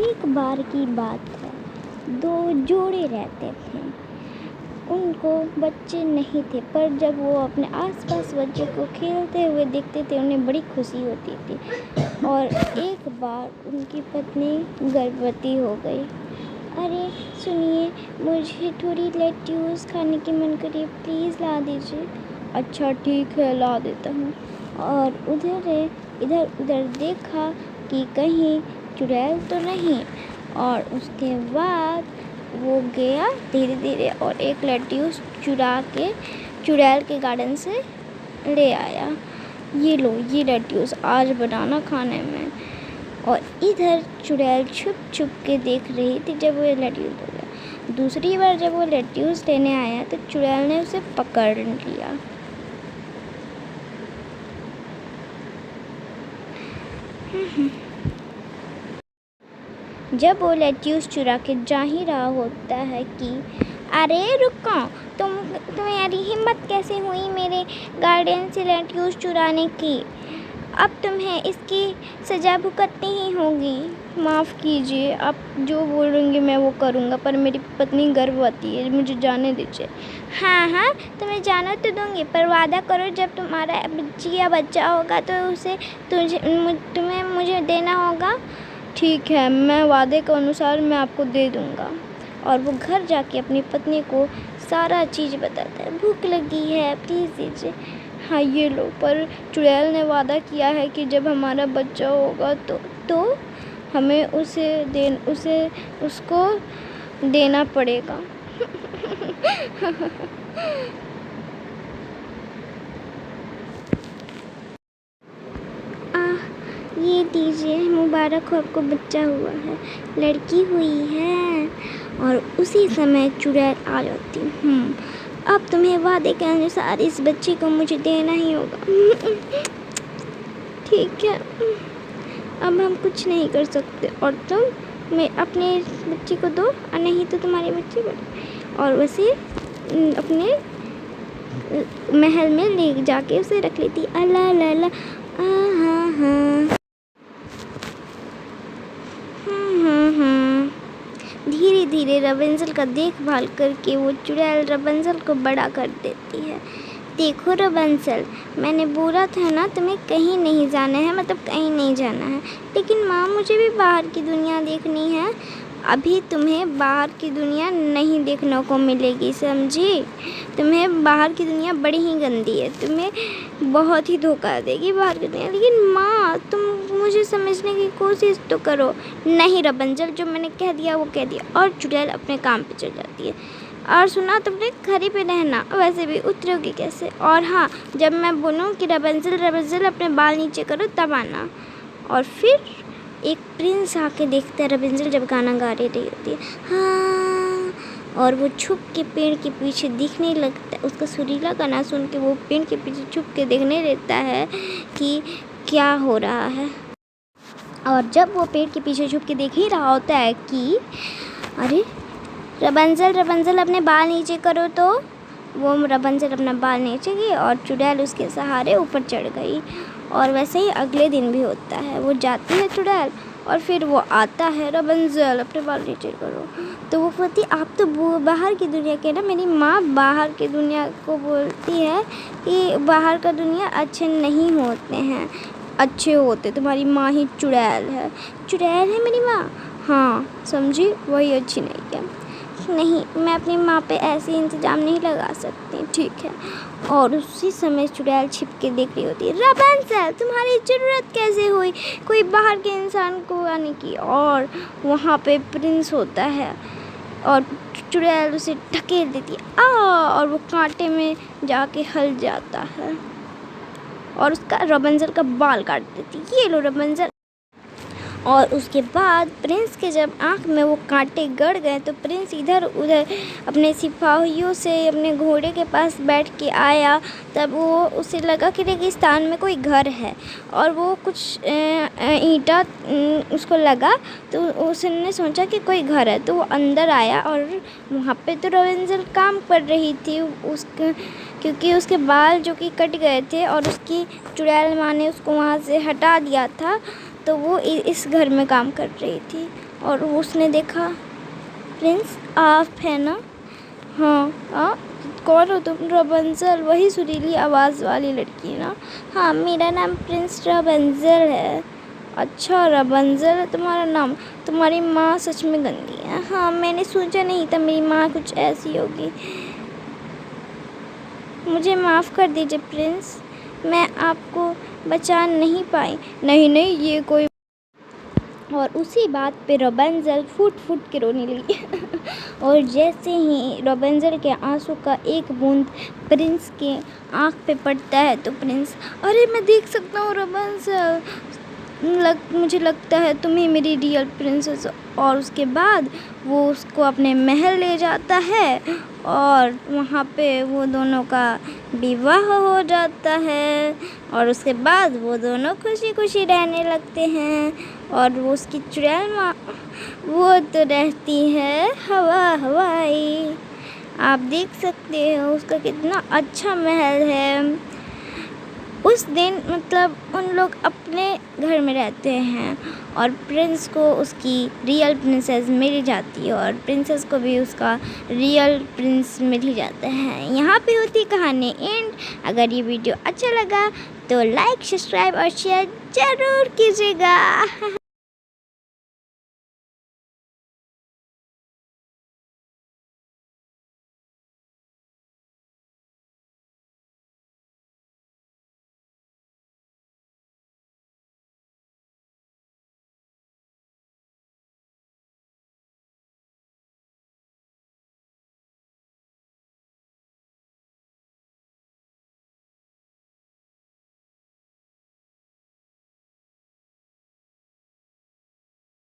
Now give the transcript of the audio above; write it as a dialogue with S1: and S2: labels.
S1: एक बार की बात है, दो जोड़े रहते थे। उनको बच्चे नहीं थे, पर जब वो अपने आसपास बच्चों को खेलते हुए देखते थे उन्हें बड़ी खुशी होती थी। और एक बार उनकी पत्नी गर्भवती हो गई। अरे सुनिए, मुझे थोड़ी लेट्यूस खाने की मन करी, प्लीज़ ला दीजिए। अच्छा ठीक है, ला देता हूँ। और इधर उधर देखा कि कहीं चुड़ैल तो नहीं, और उसके बाद वो गया धीरे धीरे और एक लेट्यूस चुरा के चुड़ैल के गार्डन से ले आया। ये लो, ये लेट्यूस आज बनाना खाने में। और इधर चुड़ैल छुप छुप के देख रही थी जब वो लेट्यूस हो गया। दूसरी बार जब वो लेट्यूस लेने आया तो चुड़ैल ने उसे पकड़ लिया। जब वो लेट्यूस चुरा के जा ही रहा होता है कि अरे रुको, तुम्हारी हिम्मत कैसे हुई मेरे गार्डन से लेट्यूस चुराने की? अब तुम्हें इसकी सज़ा भुगतनी ही होगी। माफ़ कीजिए, आप जो बोलेंगे मैं वो करूँगा, पर मेरी पत्नी गर्भवती है, मुझे जाने दीजिए। हाँ, तुम्हें जाना तो दूँगी, पर वादा करो जब तुम्हारा बच्ची या बच्चा होगा तो उसे तुम्हें मुझे देना होगा। ठीक है, मैं वादे के अनुसार मैं आपको दे दूँगा। और वो घर जाके अपनी पत्नी को सारा चीज़ बताता है। भूख लगी है, प्लीज़ दीजिए। हाँ ये लो, पर चुड़ैल ने वादा किया है कि जब हमारा बच्चा होगा तो हमें उसको देना पड़ेगा। ये दीजिए, मुबारक हो, आपको बच्चा हुआ है, लड़की हुई है। और उसी समय चुड़ैल आ जाती। अब तुम्हें वादे के अनुसार इस बच्चे को मुझे देना ही होगा। ठीक है, अब हम कुछ नहीं कर सकते, और तुम अपने बच्चे को दो, और नहीं तो तुम्हारे बच्चे को। और उसे अपने महल में ले जाके उसे रख लेती। अल्लाह अल्लाह, धीरे धीरे रवेंजल का देखभाल करके वो चुड़ैल रवेंजल को बड़ा कर देती है। देखो रवेंजल, मैंने बोला था ना तुम्हें कहीं नहीं जाना है, मतलब कहीं नहीं जाना है। लेकिन माँ, मुझे भी बाहर की दुनिया देखनी है। अभी तुम्हें बाहर की दुनिया नहीं देखने को मिलेगी, समझी? तुम्हें बाहर की दुनिया बड़ी ही गंदी है, तुम्हें बहुत ही धोखा देगी बाहर की दुनिया। लेकिन माँ, तुम मुझे समझने की कोशिश तो करो। नहीं रवेंजल, जो मैंने कह दिया वो कह दिया। और चुड़ैल अपने काम पे चल जाती है। और सुना, तुमने घर ही पे रहना, वैसे भी उतरोगी कैसे? और हाँ, जब मैं बोलूँ कि रवेंजल अपने बाल नीचे करो तब आना। और फिर एक प्रिंस आके देखता है रवेंजल जब गाना गा रही होती है। हाँ, और वो छुप के पेड़ के पीछे दिखने लगता है। उसका सुरीला गाना सुन के वो पेड़ के पीछे छुप के देखने लगता है कि क्या हो रहा है। और जब वो पेड़ के पीछे छुप के देख ही रहा होता है कि अरे रवेंजल अपने बाल नीचे करो, तो वो रवेंजल अपना बाल नीचे की और चुड़ैल उसके सहारे ऊपर चढ़ गई। और वैसे ही अगले दिन भी होता है। वो जाती है चुड़ैल और फिर वो आता है, रवेंजल अपने बाल नीचे करो। तो वो बोलती, आप तो बाहर की दुनिया के ना। मेरी माँ बाहर की दुनिया को बोलती है कि बाहर का दुनिया अच्छे नहीं होते हैं, अच्छे होते। तुम्हारी माँ ही चुड़ैल है मेरी माँ। हाँ समझी, वही अच्छी नहीं है। नहीं, मैं अपनी माँ पे ऐसे इंतज़ाम नहीं लगा सकती। ठीक है। और उसी समय चुड़ैल छिप के देख रही होती है। रवेंजल, तुम्हारी ज़रूरत कैसे हुई कोई बाहर के इंसान को आने की? और वहाँ पे प्रिंस होता है और चुड़ैल उसे ढकेल देती है। और वो कांटे में जाके हल जाता है और उसका रवेंजल का बाल काट देती है। ये लो रवेंजल। और उसके बाद प्रिंस के जब आँख में वो कांटे गड़ गए तो प्रिंस इधर उधर अपने सिपाहियों से अपने घोड़े के पास बैठ के आया। तब वो उसे लगा कि रेगिस्तान में कोई घर है और वो कुछ ईंटा उसको लगा, तो उसने सोचा कि कोई घर है। तो वो अंदर आया और वहाँ पे तो रवेंजल काम कर रही थी क्योंकि उसके बाल जो कि कट गए थे और उसकी चुड़ैल माँ ने उसको वहाँ से हटा दिया था, तो वो इस घर में काम कर रही थी। और उसने देखा, प्रिंस आप है ना? हाँ, कौन हो तुम? रबंजल, वही सुरीली आवाज़ वाली लड़की ना? हाँ, मेरा नाम प्रिंस रबंजल है। अच्छा, रबंजल है तुम्हारा नाम? तुम्हारी माँ सच में गंदी है। हाँ, मैंने सोचा नहीं था मेरी माँ कुछ ऐसी होगी। मुझे माफ़ कर दीजिए प्रिंस, मैं आपको बचा नहीं पाई। नहीं नहीं, ये कोई। और उसी बात पे रबंजल फूट फूट के रोने लगी। और जैसे ही रबंजल के आंसू का एक बूंद प्रिंस के आँख पे पड़ता है तो प्रिंस, अरे मैं देख सकता हूँ रबंजल, मुझे लगता है तुम ही मेरी रियल प्रिंसेस। और उसके बाद वो उसको अपने महल ले जाता है और वहाँ पे वो दोनों का विवाह हो जाता है। और उसके बाद वो दोनों खुशी खुशी रहने लगते हैं। और वो उसकी चुड़ैल माँ, वो तो रहती है हवाई। आप देख सकते हो उसका कितना अच्छा महल है। उस दिन मतलब उन लोग अपने घर में रहते हैं और प्रिंस को उसकी रियल प्रिंसेस मिल जाती है और प्रिंसेस को भी उसका रियल प्रिंस मिल ही जाता है। यहाँ पे होती कहानी एंड। अगर ये वीडियो अच्छा लगा तो लाइक, सब्सक्राइब और शेयर ज़रूर कीजिएगा।